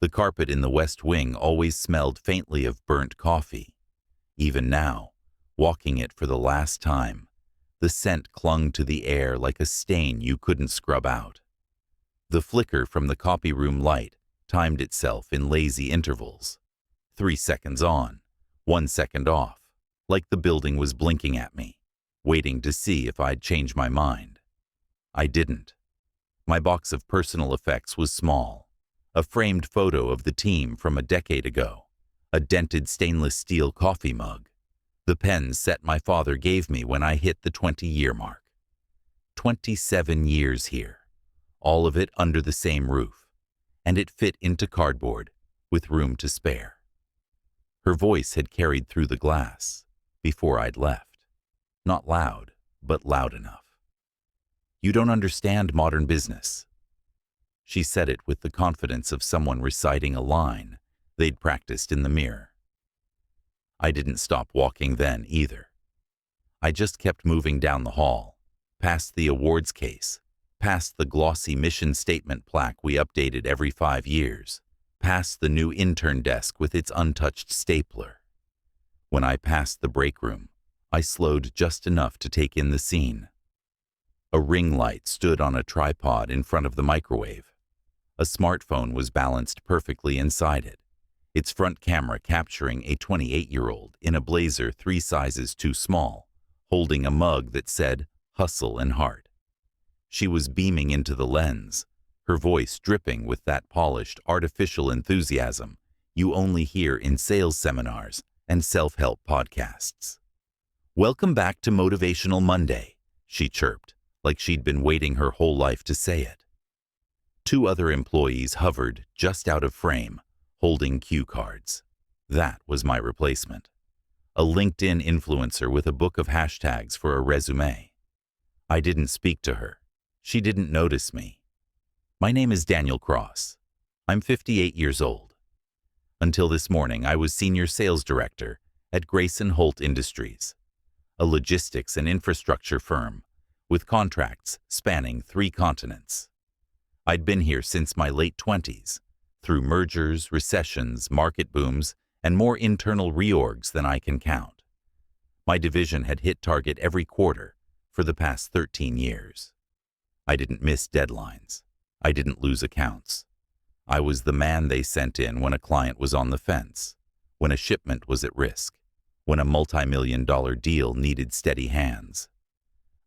The carpet in the West Wing always smelled faintly of burnt coffee. Even now, walking it for the last time, the scent clung to the air like a stain you couldn't scrub out. The flicker from the copy room light timed itself in lazy intervals. 3 seconds on, 1 second off, like the building was blinking at me, waiting to see if I'd change my mind. I didn't. My box of personal effects was small. A framed photo of the team from a decade ago, a dented stainless steel coffee mug, the pen set my father gave me when I hit the 20-year mark. 27 years here, all of it under the same roof, and it fit into cardboard with room to spare. Her voice had carried through the glass before I'd left. Not loud, but loud enough. "You don't understand modern business." She said it with the confidence of someone reciting a line they'd practiced in the mirror. I didn't stop walking then either. I just kept moving down the hall, past the awards case, past the glossy mission statement plaque we updated every 5 years, past the new intern desk with its untouched stapler. When I passed the break room, I slowed just enough to take in the scene. A ring light stood on a tripod in front of the microwave. A smartphone was balanced perfectly inside it, its front camera capturing a 28-year-old in a blazer 3 sizes too small, holding a mug that said, "Hustle and Heart." She was beaming into the lens, her voice dripping with that polished, artificial enthusiasm you only hear in sales seminars and self-help podcasts. "Welcome back to Motivational Monday," she chirped, like she'd been waiting her whole life to say it. 2 other employees hovered just out of frame, holding cue cards. That was my replacement. A LinkedIn influencer with a book of hashtags for a resume. I didn't speak to her. She didn't notice me. "My name is Daniel Cross. I'm 58 years old. Until this morning, I was Senior Sales Director at Grayson Holt Industries, a logistics and infrastructure firm with contracts spanning 3 continents. I'd been here since my late 20s, through mergers, recessions, market booms, and more internal reorgs than I can count. My division had hit target every quarter for the past 13 years. I didn't miss deadlines. I didn't lose accounts. I was the man they sent in when a client was on the fence, when a shipment was at risk, when a multi-million-dollar deal needed steady hands.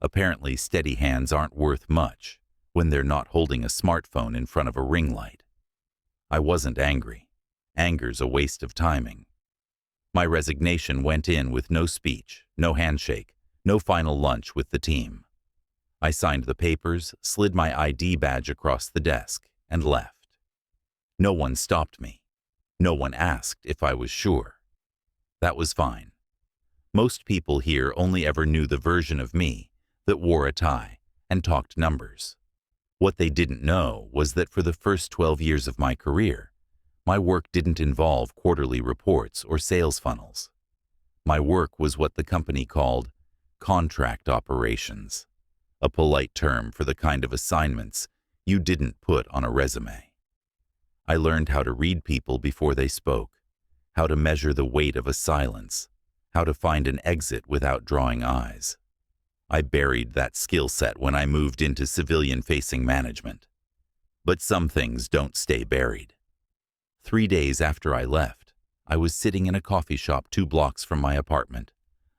Apparently, steady hands aren't worth much when they're not holding a smartphone in front of a ring light. I wasn't angry. Anger's a waste of timing. My resignation went in with no speech, no handshake, no final lunch with the team. I signed the papers, slid my ID badge across the desk, and left. No one stopped me. No one asked if I was sure. That was fine. Most people here only ever knew the version of me that wore a tie and talked numbers. What they didn't know was that for the first 12 years of my career, my work didn't involve quarterly reports or sales funnels. My work was what the company called contract operations, a polite term for the kind of assignments you didn't put on a resume. I learned how to read people before they spoke, how to measure the weight of a silence, how to find an exit without drawing eyes. I buried that skill set when I moved into civilian-facing management. But some things don't stay buried. 3 days after I left, I was sitting in a coffee shop 2 blocks from my apartment,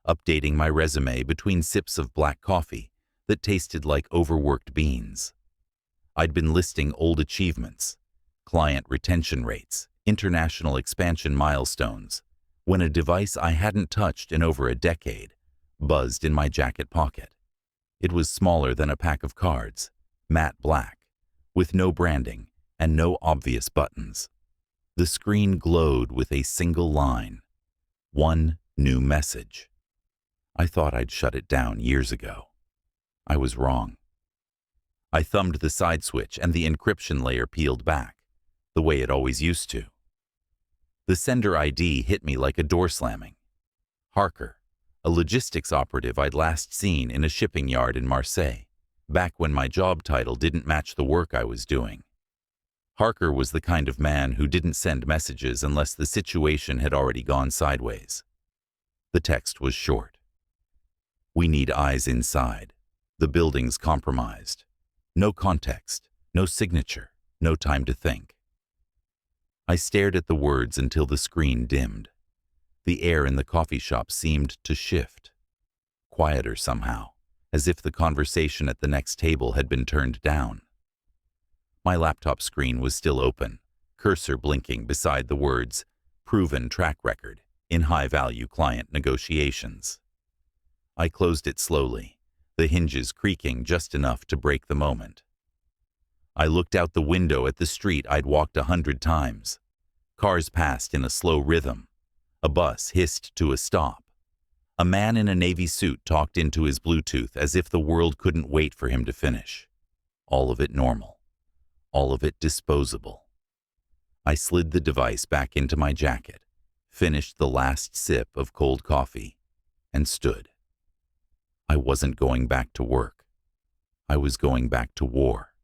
updating my resume between sips of black coffee that tasted like overworked beans. I'd been listing old achievements, client retention rates, international expansion milestones, when a device I hadn't touched in over a decade buzzed in my jacket pocket. It was smaller than a pack of cards, matte black, with no branding and no obvious buttons. The screen glowed with a single line, one new message. I thought I'd shut it down years ago. I was wrong. I thumbed the side switch and the encryption layer peeled back, the way it always used to. The sender ID hit me like a door slamming. Harker, a logistics operative I'd last seen in a shipping yard in Marseille, back when my job title didn't match the work I was doing. Harker was the kind of man who didn't send messages unless the situation had already gone sideways. The text was short. "We need eyes inside. The building's compromised. No context, no signature, no time to think." I stared at the words until the screen dimmed. The air in the coffee shop seemed to shift. Quieter somehow, as if the conversation at the next table had been turned down. My laptop screen was still open, cursor blinking beside the words, "Proven track record in high-value client negotiations." I closed it slowly, the hinges creaking just enough to break the moment. I looked out the window at the street I'd walked 100 times. Cars passed in a slow rhythm. A bus hissed to a stop. A man in a navy suit talked into his Bluetooth as if the world couldn't wait for him to finish. All of it normal. All of it disposable. I slid the device back into my jacket, finished the last sip of cold coffee, and stood. I wasn't going back to work. I was going back to war.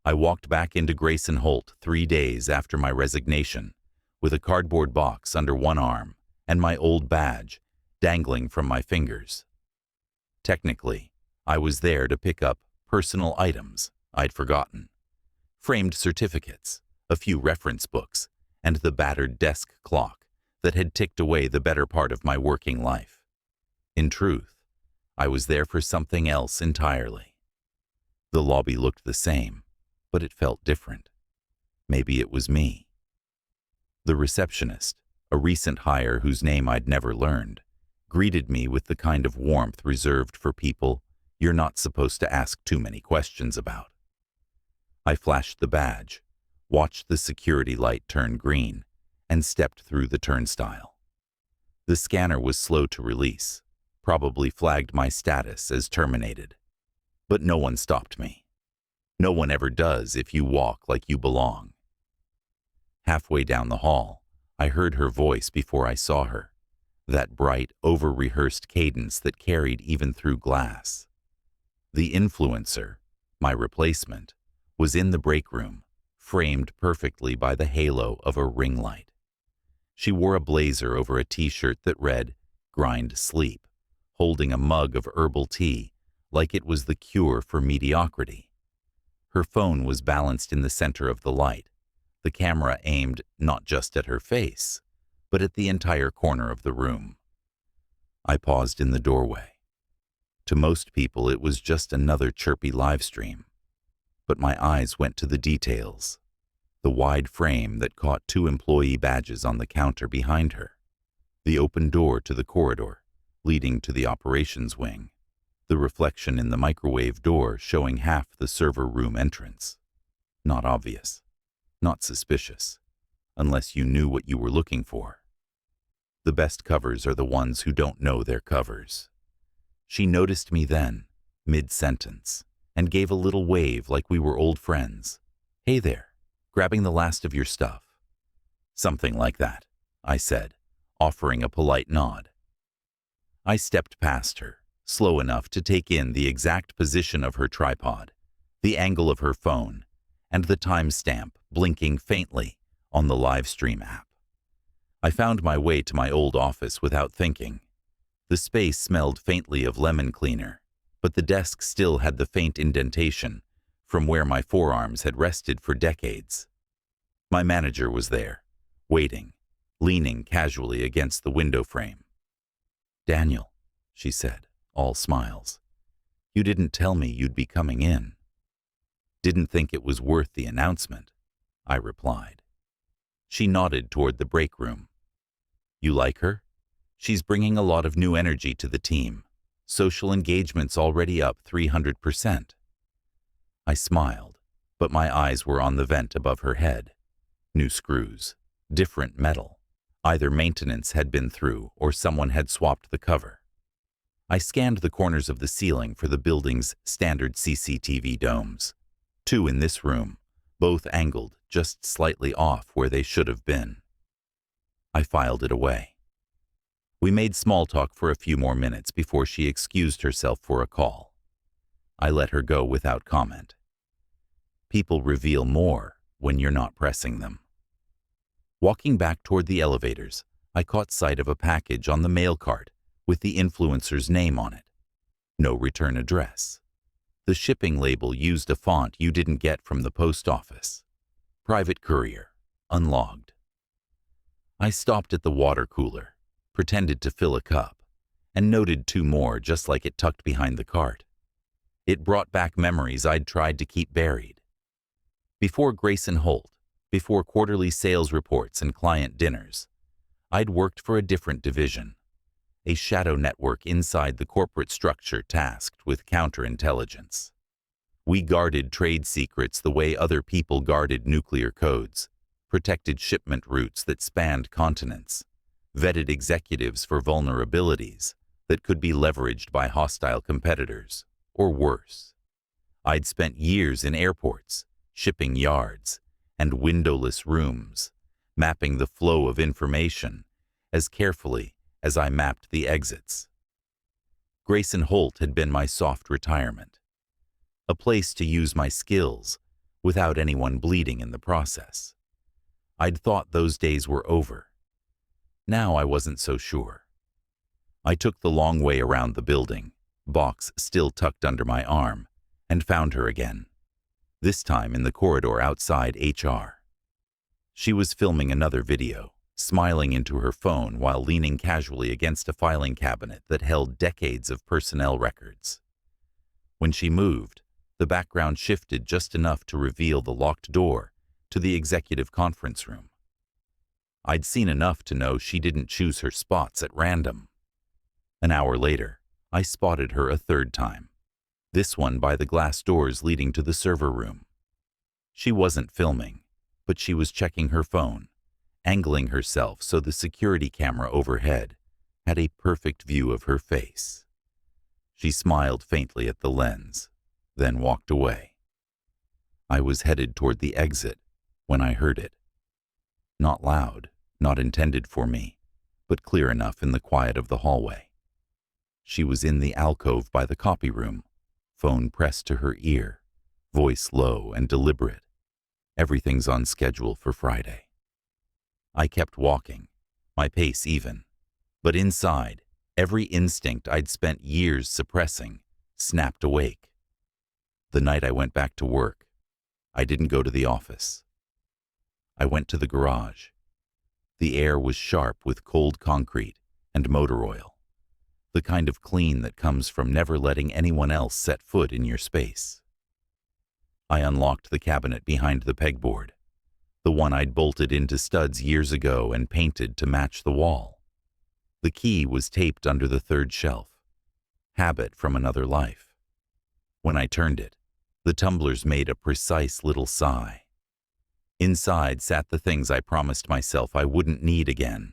I walked back into Grayson Holt 3 days after my resignation, with a cardboard box under one arm and my old badge dangling from my fingers. Technically, I was there to pick up personal items I'd forgotten. Framed certificates, a few reference books, and the battered desk clock that had ticked away the better part of my working life. In truth, I was there for something else entirely. The lobby looked the same, but it felt different. Maybe it was me. The receptionist, a recent hire whose name I'd never learned, greeted me with the kind of warmth reserved for people you're not supposed to ask too many questions about. I flashed the badge, watched the security light turn green, and stepped through the turnstile. The scanner was slow to release, probably flagged my status as terminated. But no one stopped me. No one ever does if you walk like you belong. Halfway down the hall, I heard her voice before I saw her, that bright, over-rehearsed cadence that carried even through glass. The influencer, my replacement, was in the break room, framed perfectly by the halo of a ring light. She wore a blazer over a t-shirt that read, "Grind Sleep," holding a mug of herbal tea like it was the cure for mediocrity. Her phone was balanced in the center of the light, the camera aimed not just at her face, but at the entire corner of the room. I paused in the doorway. To most people, it was just another chirpy live stream. But my eyes went to the details. The wide frame that caught 2 employee badges on the counter behind her. The open door to the corridor, leading to the operations wing. The reflection in the microwave door showing half the server room entrance. Not obvious. Not suspicious. Unless you knew what you were looking for. The best covers are the ones who don't know their covers. She noticed me then, mid-sentence, and gave a little wave like we were old friends. "Hey there, grabbing the last of your stuff." "Something like that," I said, offering a polite nod. I stepped past her, slow enough to take in the exact position of her tripod, the angle of her phone, and the timestamp blinking faintly on the live stream app. I found my way to my old office without thinking. The space smelled faintly of lemon cleaner, but the desk still had the faint indentation from where my forearms had rested for decades. My manager was there, waiting, leaning casually against the window frame. "Daniel," she said, all smiles. "You didn't tell me you'd be coming in." "Didn't think it was worth the announcement," I replied. She nodded toward the break room. "You like her? She's bringing a lot of new energy to the team. Social engagement's already up 300%. I smiled, but my eyes were on the vent above her head. New screws, different metal. Either maintenance had been through or someone had swapped the cover. I scanned the corners of the ceiling for the building's standard CCTV domes. 2 in this room, both angled just slightly off where they should have been. I filed it away. We made small talk for a few more minutes before she excused herself for a call. I let her go without comment. People reveal more when you're not pressing them. Walking back toward the elevators, I caught sight of a package on the mail cart with the influencer's name on it. No return address. The shipping label used a font you didn't get from the post office. Private courier, unlogged. I stopped at the water cooler, pretended to fill a cup, and noted two more just like it tucked behind the cart. It brought back memories I'd tried to keep buried. Before Grayson Holt, before quarterly sales reports and client dinners, I'd worked for a different division, a shadow network inside the corporate structure tasked with counterintelligence. We guarded trade secrets the way other people guarded nuclear codes, protected shipment routes that spanned continents, vetted executives for vulnerabilities that could be leveraged by hostile competitors, or worse. I'd spent years in airports, shipping yards, and windowless rooms, mapping the flow of information as carefully as I mapped the exits. Grayson Holt had been my soft retirement, a place to use my skills without anyone bleeding in the process. I'd thought those days were over. Now I wasn't so sure. I took the long way around the building, box still tucked under my arm, and found her again, this time in the corridor outside HR. She was filming another video, smiling into her phone while leaning casually against a filing cabinet that held decades of personnel records. When she moved, the background shifted just enough to reveal the locked door to the executive conference room. I'd seen enough to know she didn't choose her spots at random. An hour later, I spotted her a third time, this one by the glass doors leading to the server room. She wasn't filming, but she was checking her phone, angling herself so the security camera overhead had a perfect view of her face. She smiled faintly at the lens, then walked away. I was headed toward the exit when I heard it. Not loud, not intended for me, but clear enough in the quiet of the hallway. She was in the alcove by the copy room, phone pressed to her ear, voice low and deliberate. Everything's on schedule for Friday. I kept walking, my pace even, but inside, every instinct I'd spent years suppressing snapped awake. The night I went back to work, I didn't go to the office. I went to the garage. The air was sharp with cold concrete and motor oil, the kind of clean that comes from never letting anyone else set foot in your space. I unlocked the cabinet behind the pegboard, the one I'd bolted into studs years ago and painted to match the wall. The key was taped under the third shelf, habit from another life. When I turned it, the tumblers made a precise little sigh. Inside sat the things I promised myself I wouldn't need again.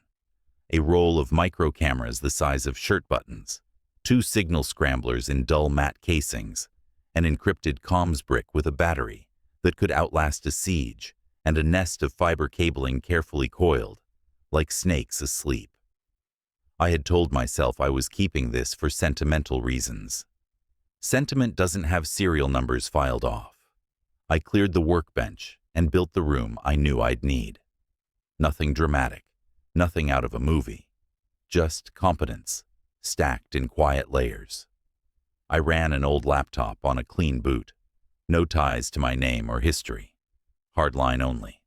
A roll of micro cameras the size of shirt buttons, 2 signal scramblers in dull matte casings, an encrypted comms brick with a battery that could outlast a siege, and a nest of fiber cabling carefully coiled, like snakes asleep. I had told myself I was keeping this for sentimental reasons. Sentiment doesn't have serial numbers filed off. I cleared the workbench and built the room I knew I'd need. Nothing dramatic, nothing out of a movie, just competence, stacked in quiet layers. I ran an old laptop on a clean boot, no ties to my name or history, hardline only.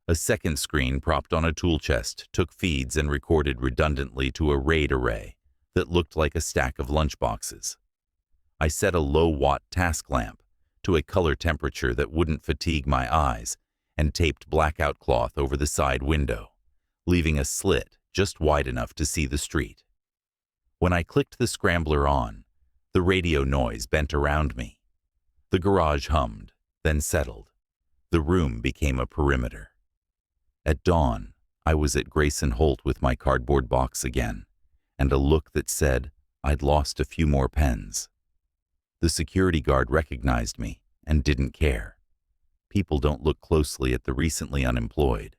A second screen propped on a tool chest took feeds and recorded redundantly to a RAID array that looked like a stack of lunchboxes. I set a low-watt task lamp to a color temperature that wouldn't fatigue my eyes and taped blackout cloth over the side window, leaving a slit just wide enough to see the street. When I clicked the scrambler on, the radio noise bent around me. The garage hummed, then settled. The room became a perimeter. At dawn, I was at Grayson Holt with my cardboard box again, and a look that said I'd lost a few more pens. The security guard recognized me and didn't care. People don't look closely at the recently unemployed.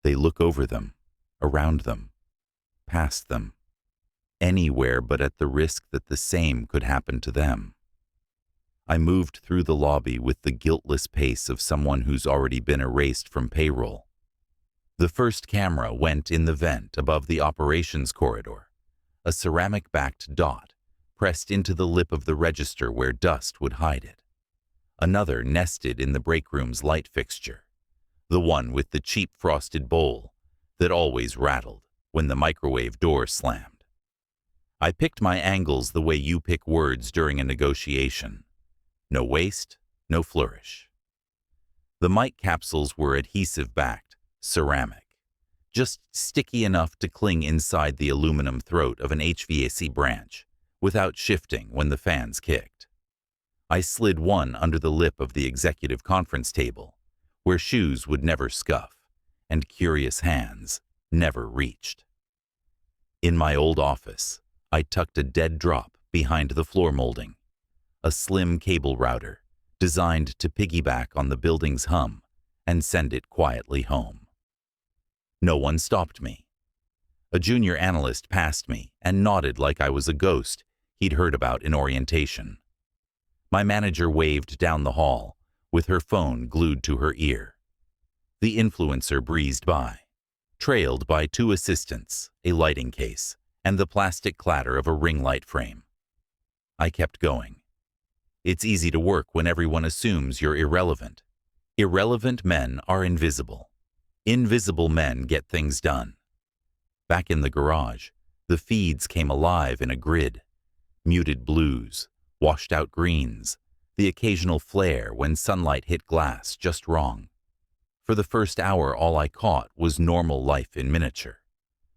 They look over them, around them, past them, anywhere but at the risk that the same could happen to them. I moved through the lobby with the guiltless pace of someone who's already been erased from payroll. The first camera went in the vent above the operations corridor, a ceramic-backed dot pressed into the lip of the register where dust would hide it. Another nested in the break room's light fixture, the one with the cheap frosted bowl that always rattled when the microwave door slammed. I picked my angles the way you pick words during a negotiation. No waste, no flourish. The mic capsules were adhesive-backed, ceramic, just sticky enough to cling inside the aluminum throat of an HVAC branch without shifting when the fans kicked. I slid one under the lip of the executive conference table, where shoes would never scuff and curious hands never reached. In my old office, I tucked a dead drop behind the floor molding, a slim cable router designed to piggyback on the building's hum and send it quietly home. No one stopped me. A junior analyst passed me and nodded like I was a ghost he'd heard about in orientation. My manager waved down the hall with her phone glued to her ear. The influencer breezed by, trailed by two assistants, a lighting case, and the plastic clatter of a ring light frame. I kept going. It's easy to work when everyone assumes you're irrelevant. Irrelevant men are invisible. Invisible men get things done. Back in the garage, the feeds came alive in a grid. Muted blues, washed-out greens, the occasional flare when sunlight hit glass just wrong. For the first hour, all I caught was normal life in miniature.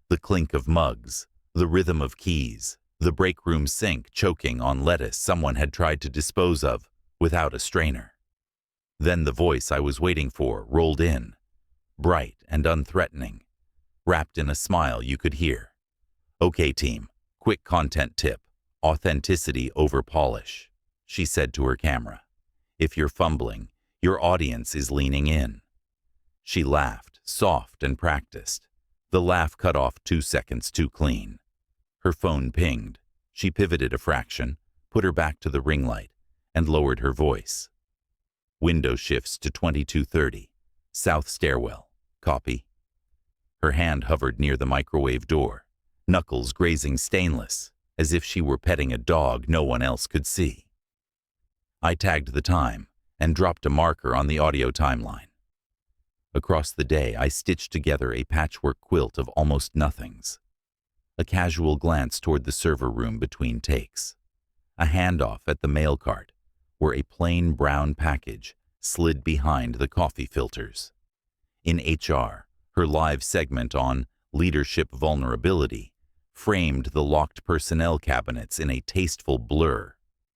The clink of mugs, the rhythm of keys, the break room sink choking on lettuce someone had tried to dispose of without a strainer. Then the voice I was waiting for rolled in, bright and unthreatening, wrapped in a smile you could hear. "Okay, team, quick content tip. Authenticity over polish," she said to her camera. "If you're fumbling, your audience is leaning in." She laughed, soft and practiced. The laugh cut off 2 seconds too clean. Her phone pinged. She pivoted a fraction, put her back to the ring light, and lowered her voice. "Window shifts to 2230. South stairwell. Copy." Her hand hovered near the microwave door, knuckles grazing stainless, as if she were petting a dog no one else could see. I tagged the time and dropped a marker on the audio timeline. Across the day, I stitched together a patchwork quilt of almost nothings. A casual glance toward the server room between takes. A handoff at the mail cart, where a plain brown package slid behind the coffee filters. In HR, her live segment on leadership vulnerability framed the locked personnel cabinets in a tasteful blur,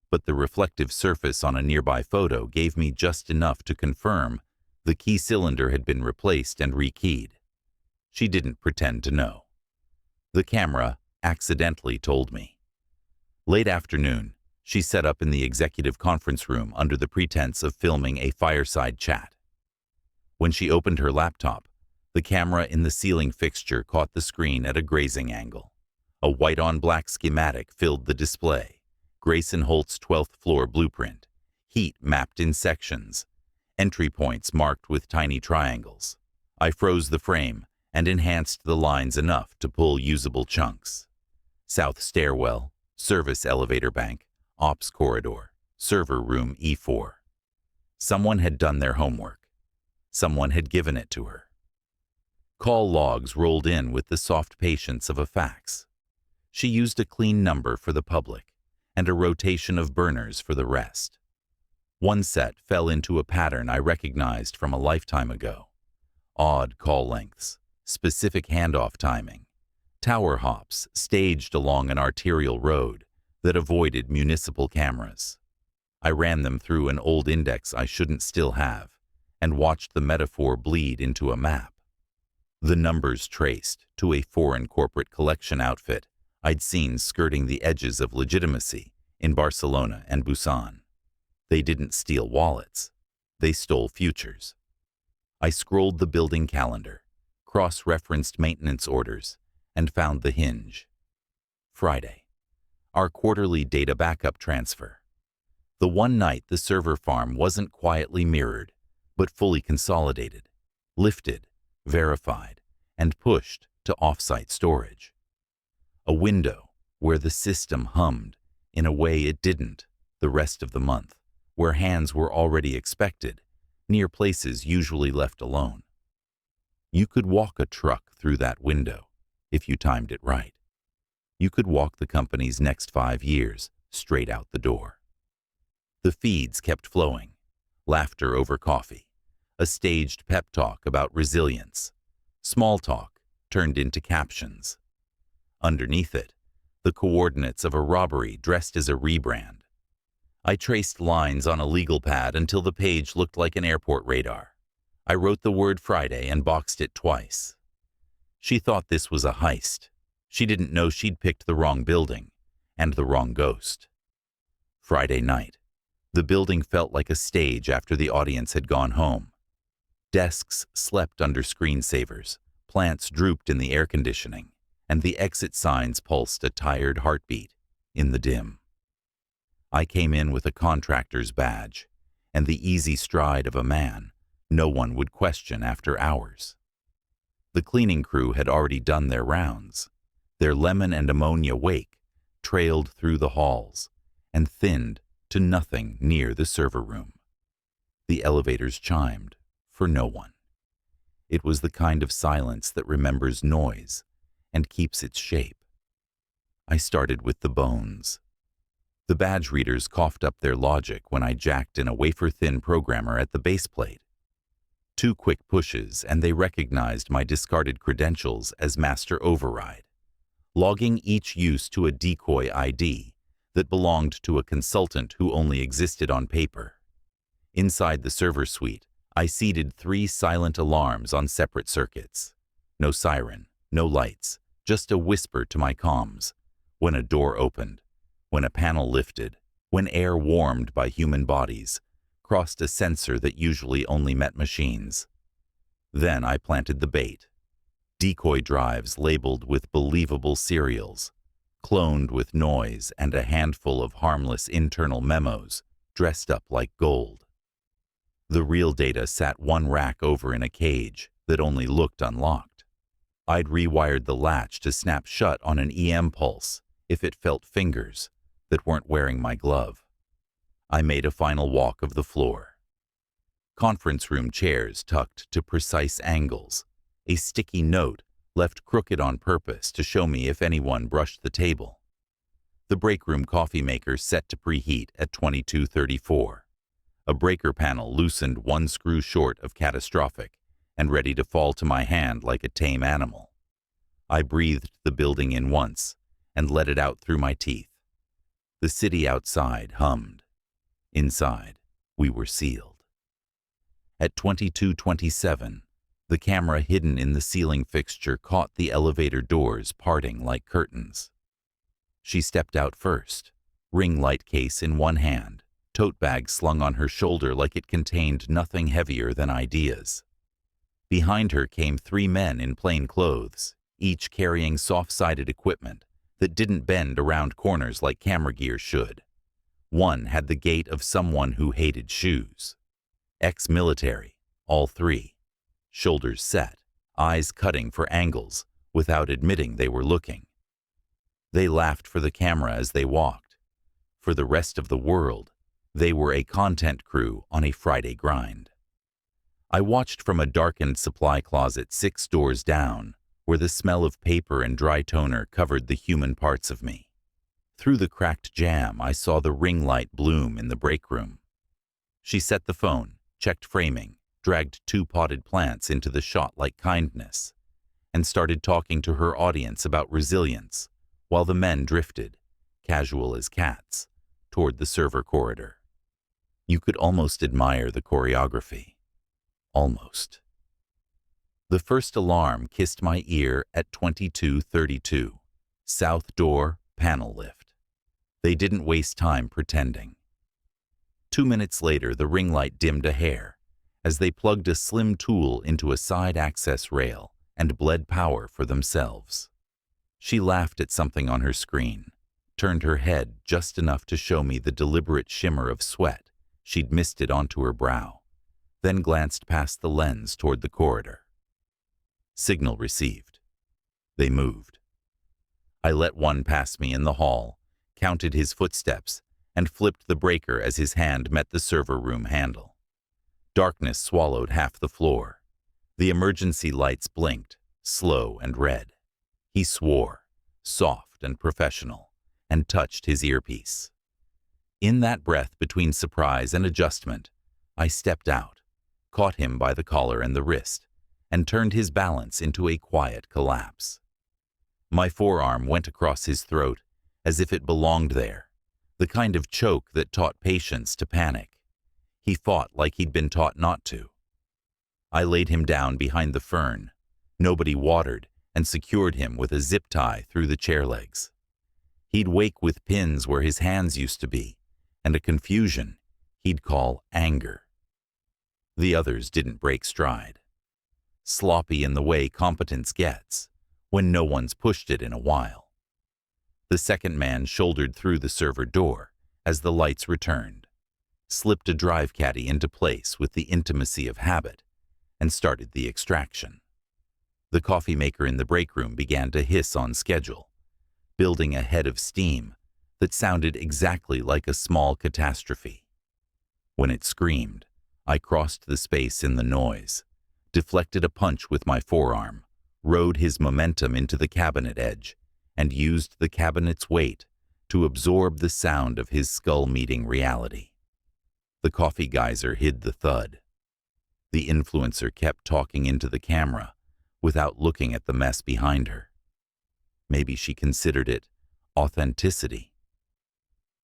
but the reflective surface on a nearby photo gave me just enough to confirm the key cylinder had been replaced and rekeyed. She didn't pretend to know. The camera accidentally told me. Late afternoon, she set up in the executive conference room under the pretense of filming a fireside chat. When she opened her laptop, the camera in the ceiling fixture caught the screen at a grazing angle. A white-on-black schematic filled the display, Grayson Holt's 12th floor blueprint, heat mapped in sections, entry points marked with tiny triangles. I froze the frame and enhanced the lines enough to pull usable chunks. South stairwell, service elevator bank, ops corridor, server room E4. Someone had done their homework. Someone had given it to her. Call logs rolled in with the soft patience of a fax. She used a clean number for the public and a rotation of burners for the rest. One set fell into a pattern I recognized from a lifetime ago. Odd call lengths, specific handoff timing, tower hops staged along an arterial road that avoided municipal cameras. I ran them through an old index I shouldn't still have and watched the metaphor bleed into a map. The numbers traced to a foreign corporate collection outfit I'd seen skirting the edges of legitimacy in Barcelona and Busan. They didn't steal wallets. They stole futures. I scrolled the building calendar, cross-referenced maintenance orders, and found the hinge. Friday. Our quarterly data backup transfer. The one night the server farm wasn't quietly mirrored, but fully consolidated, lifted, verified, and pushed to off-site storage. A window where the system hummed in a way it didn't the rest of the month, where hands were already expected, near places usually left alone. You could walk a truck through that window if you timed it right. You could walk the company's next 5 years straight out the door. The feeds kept flowing, laughter over coffee, a staged pep talk about resilience, small talk turned into captions. Underneath it, the coordinates of a robbery dressed as a rebrand. I traced lines on a legal pad until the page looked like an airport radar. I wrote the word Friday and boxed it twice. She thought this was a heist. She didn't know she'd picked the wrong building and the wrong ghost. Friday night. The building felt like a stage after the audience had gone home. Desks slept under screensavers, plants drooped in the air conditioning, and the exit signs pulsed a tired heartbeat in the dim. I came in with a contractor's badge and the easy stride of a man no one would question after hours. The cleaning crew had already done their rounds. Their lemon and ammonia wake trailed through the halls and thinned to nothing near the server room. The elevators chimed for no one. It was the kind of silence that remembers noise and keeps its shape. I started with the bones. The badge readers coughed up their logic when I jacked in a wafer-thin programmer at the base plate. 2 quick pushes and they recognized my discarded credentials as master override, logging each use to a decoy ID that belonged to a consultant who only existed on paper. Inside the server suite, I seeded 3 silent alarms on separate circuits. No siren, no lights, just a whisper to my comms. When a door opened, when a panel lifted, when air warmed by human bodies, crossed a sensor that usually only met machines. Then I planted the bait. Decoy drives labeled with believable serials, cloned with noise and a handful of harmless internal memos dressed up like gold. The real data sat 1 rack over in a cage that only looked unlocked. I'd rewired the latch to snap shut on an EM pulse if it felt fingers that weren't wearing my glove. I made a final walk of the floor. Conference room chairs tucked to precise angles, a sticky note left crooked on purpose to show me if anyone brushed the table. The break room coffee maker set to preheat at 2234. A breaker panel loosened 1 screw short of catastrophic and ready to fall to my hand like a tame animal. I breathed the building in once and let it out through my teeth. The city outside hummed. Inside, we were sealed. At 2227, the camera hidden in the ceiling fixture caught the elevator doors parting like curtains. She stepped out first, ring light case in one hand, tote bag slung on her shoulder like it contained nothing heavier than ideas. Behind her came 3 men in plain clothes, each carrying soft-sided equipment that didn't bend around corners like camera gear should. One had the gait of someone who hated shoes. Ex-military, all 3. Shoulders set, eyes cutting for angles, without admitting they were looking. They laughed for the camera as they walked. For the rest of the world, they were a content crew on a Friday grind. I watched from a darkened supply closet 6 doors down, where the smell of paper and dry toner covered the human parts of me. Through the cracked jamb, I saw the ring light bloom in the break room. She set the phone, checked framing, dragged 2 potted plants into the shot like kindness, and started talking to her audience about resilience, while the men drifted, casual as cats, toward the server corridor. You could almost admire the choreography. Almost. The first alarm kissed my ear at 2232. South door, panel lift. They didn't waste time pretending. 2 minutes later, the ring light dimmed a hair as they plugged a slim tool into a side access rail and bled power for themselves. She laughed at something on her screen, turned her head just enough to show me the deliberate shimmer of sweat she'd misted onto her brow, then glanced past the lens toward the corridor. Signal received. They moved. I let one pass me in the hall, counted his footsteps, and flipped the breaker as his hand met the server room handle. Darkness swallowed half the floor. The emergency lights blinked, slow and red. He swore, soft and professional, and touched his earpiece. In that breath between surprise and adjustment, I stepped out, caught him by the collar and the wrist, and turned his balance into a quiet collapse. My forearm went across his throat as if it belonged there, the kind of choke that taught patience to panic. He fought like he'd been taught not to. I laid him down behind the fern. Nobody watered, and secured him with a zip tie through the chair legs. He'd wake with pins where his hands used to be, and a confusion he'd call anger. The others didn't break stride. Sloppy in the way competence gets, when no one's pushed it in a while. The second man shouldered through the server door as the lights returned, slipped a drive caddy into place with the intimacy of habit, and started the extraction. The coffee maker in the break room began to hiss on schedule, building a head of steam that sounded exactly like a small catastrophe. When it screamed, I crossed the space in the noise, deflected a punch with my forearm, rode his momentum into the cabinet edge, and used the cabinet's weight to absorb the sound of his skull meeting reality. The coffee geyser hid the thud. The influencer kept talking into the camera without looking at the mess behind her. Maybe she considered it authenticity.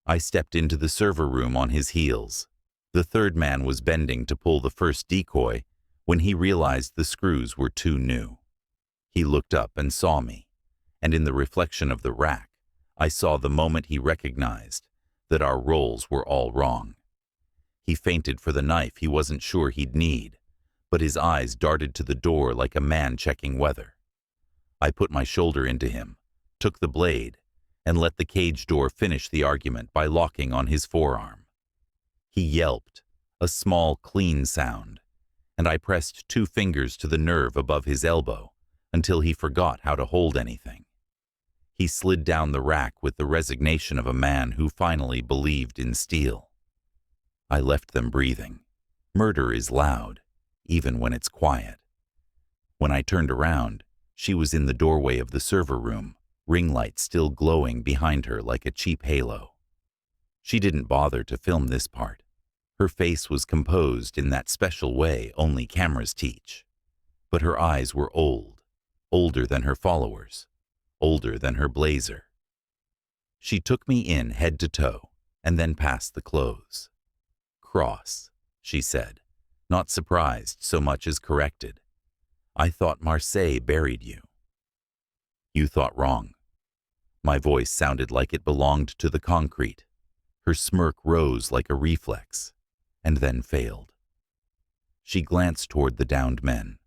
I stepped into the server room on his heels. The third man was bending to pull the first decoy when he realized the screws were too new. He looked up and saw me, and in the reflection of the rack, I saw the moment he recognized that our roles were all wrong. He feinted for the knife he wasn't sure he'd need, but his eyes darted to the door like a man checking weather. I put my shoulder into him, took the blade, and let the cage door finish the argument by locking on his forearm. He yelped, a small, clean sound, and I pressed 2 fingers to the nerve above his elbow until he forgot how to hold anything. He slid down the rack with the resignation of a man who finally believed in steel. I left them breathing. Murder is loud, even when it's quiet. When I turned around, she was in the doorway of the server room, ring light still glowing behind her like a cheap halo. She didn't bother to film this part. Her face was composed in that special way only cameras teach. But her eyes were old, older than her followers, older than her blazer. She took me in head to toe and then passed the clothes. "Cross," she said, not surprised so much as corrected. "I thought Marseille buried you." "You thought wrong." My voice sounded like it belonged to the concrete. Her smirk rose like a reflex, and then failed. She glanced toward the downed men,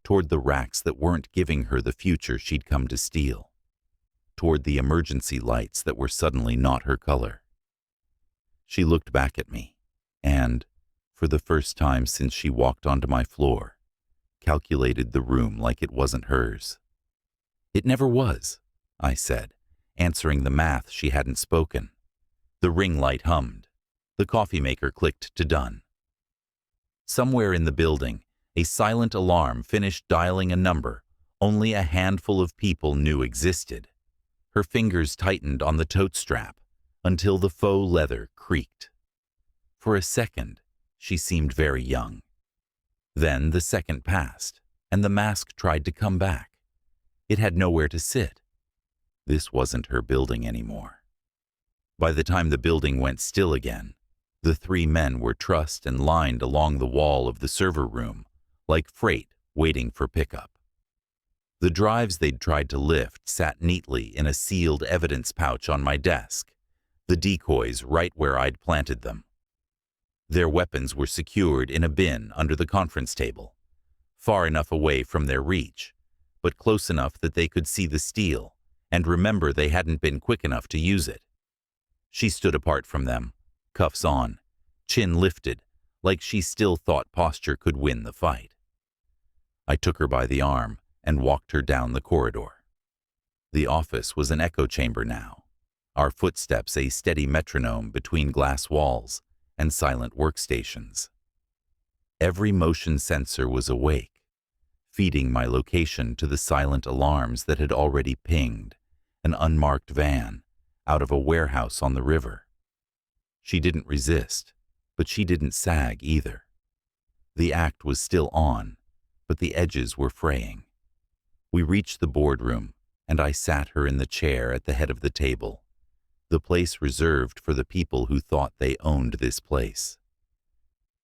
toward the racks that weren't giving her the future she'd come to steal, toward the emergency lights that were suddenly not her color. She looked back at me, and, for the first time since she walked onto my floor, calculated the room like it wasn't hers. "It never was," I said, answering the math she hadn't spoken. The ring light hummed. The coffee maker clicked to done. Somewhere in the building, a silent alarm finished dialing a number only a handful of people knew existed. Her fingers tightened on the tote strap until the faux leather creaked. For a second, she seemed very young. Then the second passed, and the mask tried to come back. It had nowhere to sit. This wasn't her building anymore. By the time the building went still again, the 3 men were trussed and lined along the wall of the server room, like freight waiting for pickup. The drives they'd tried to lift sat neatly in a sealed evidence pouch on my desk, the decoys right where I'd planted them. Their weapons were secured in a bin under the conference table, far enough away from their reach, but close enough that they could see the steel and remember they hadn't been quick enough to use it. She stood apart from them, cuffs on, chin lifted, like she still thought posture could win the fight. I took her by the arm and walked her down the corridor. The office was an echo chamber now, our footsteps a steady metronome between glass walls and silent workstations. Every motion sensor was awake, feeding my location to the silent alarms that had already pinged an unmarked van out of a warehouse on the river. She didn't resist, but she didn't sag either. The act was still on, but the edges were fraying. We reached the boardroom, and I sat her in the chair at the head of the table, the place reserved for the people who thought they owned this place.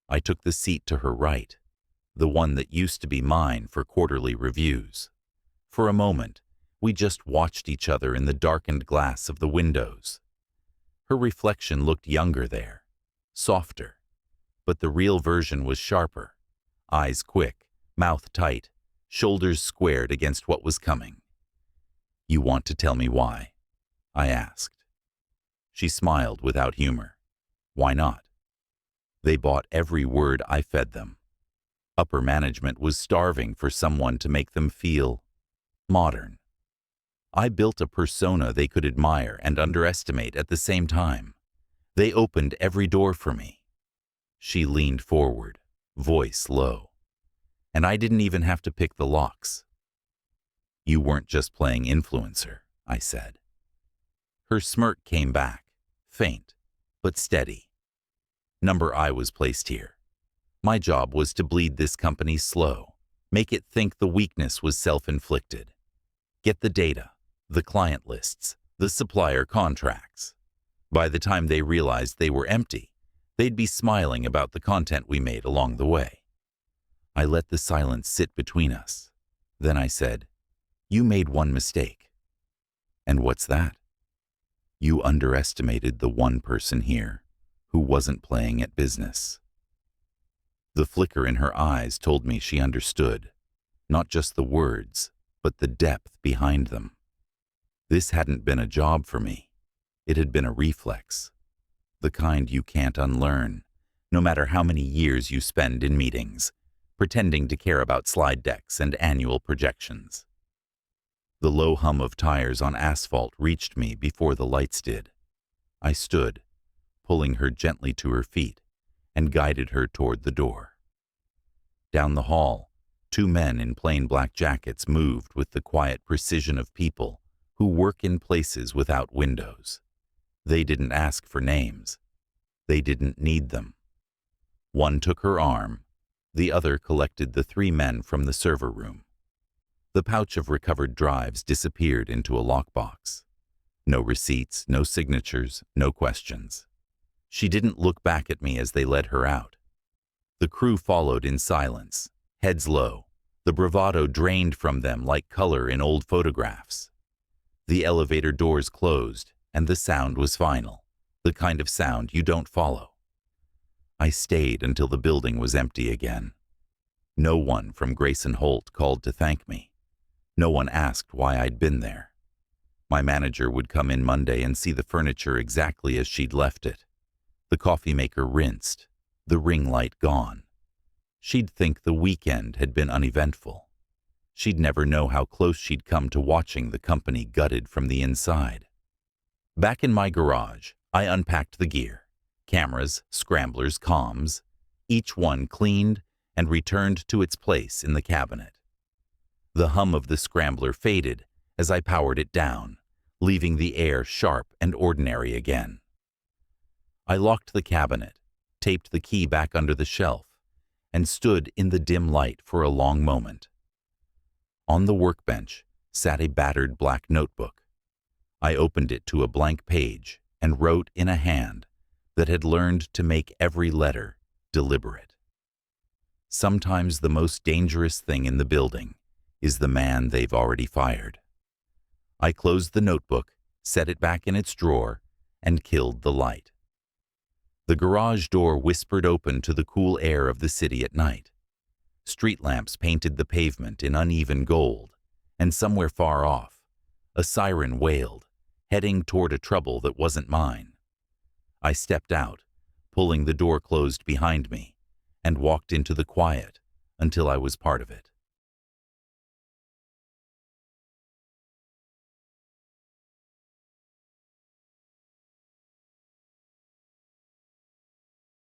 I took the seat to her right, the one that used to be mine for quarterly reviews. For a moment, we just watched each other in the darkened glass of the windows. Her reflection looked younger there, softer, but the real version was sharper, eyes quick, mouth tight, shoulders squared against what was coming. "You want to tell me why?" I asked. She smiled without humor. "Why not?" They bought every word I fed them. Upper management was starving for someone to make them feel modern. I built a persona they could admire and underestimate at the same time. They opened every door for me. She leaned forward, voice low. And I didn't even have to pick the locks. "You weren't just playing influencer," I said. Her smirk came back, faint, but steady. Number I was placed here. My job was to bleed this company slow, make it think the weakness was self-inflicted. Get the data, the client lists, the supplier contracts. By the time they realized they were empty, they'd be smiling about the content we made along the way. I let the silence sit between us. Then I said, "You made one mistake." "And what's that?" "You underestimated the one person here who wasn't playing at business." The flicker in her eyes told me she understood, not just the words, but the depth behind them. This hadn't been a job for me. It had been a reflex, the kind you can't unlearn, no matter how many years you spend in meetings, pretending to care about slide decks and annual projections. The low hum of tires on asphalt reached me before the lights did. I stood, pulling her gently to her feet, and guided her toward the door. Down the hall, two men in plain black jackets moved with the quiet precision of people who work in places without windows. They didn't ask for names. They didn't need them. One took her arm. The other collected the three men from the server room. The pouch of recovered drives disappeared into a lockbox. No receipts, no signatures, no questions. She didn't look back at me as they led her out. The crew followed in silence, heads low, the bravado drained from them like color in old photographs. The elevator doors closed, and the sound was final, the kind of sound you don't follow. I stayed until the building was empty again. No one from Grayson Holt called to thank me. No one asked why I'd been there. My manager would come in Monday and see the furniture exactly as she'd left it. The coffee maker rinsed, the ring light gone. She'd think the weekend had been uneventful. She'd never know how close she'd come to watching the company gutted from the inside. Back in my garage, I unpacked the gear. Cameras, scramblers, comms, each one cleaned and returned to its place in the cabinet. The hum of the scrambler faded as I powered it down, leaving the air sharp and ordinary again. I locked the cabinet, taped the key back under the shelf, and stood in the dim light for a long moment. On the workbench sat a battered black notebook. I opened it to a blank page and wrote in a hand that had learned to make every letter deliberate. Sometimes the most dangerous thing in the building is the man they've already fired. I closed the notebook, set it back in its drawer, and killed the light. The garage door whispered open to the cool air of the city at night. Street lamps painted the pavement in uneven gold, and somewhere far off, a siren wailed, heading toward a trouble that wasn't mine. I stepped out, pulling the door closed behind me, and walked into the quiet until I was part of it.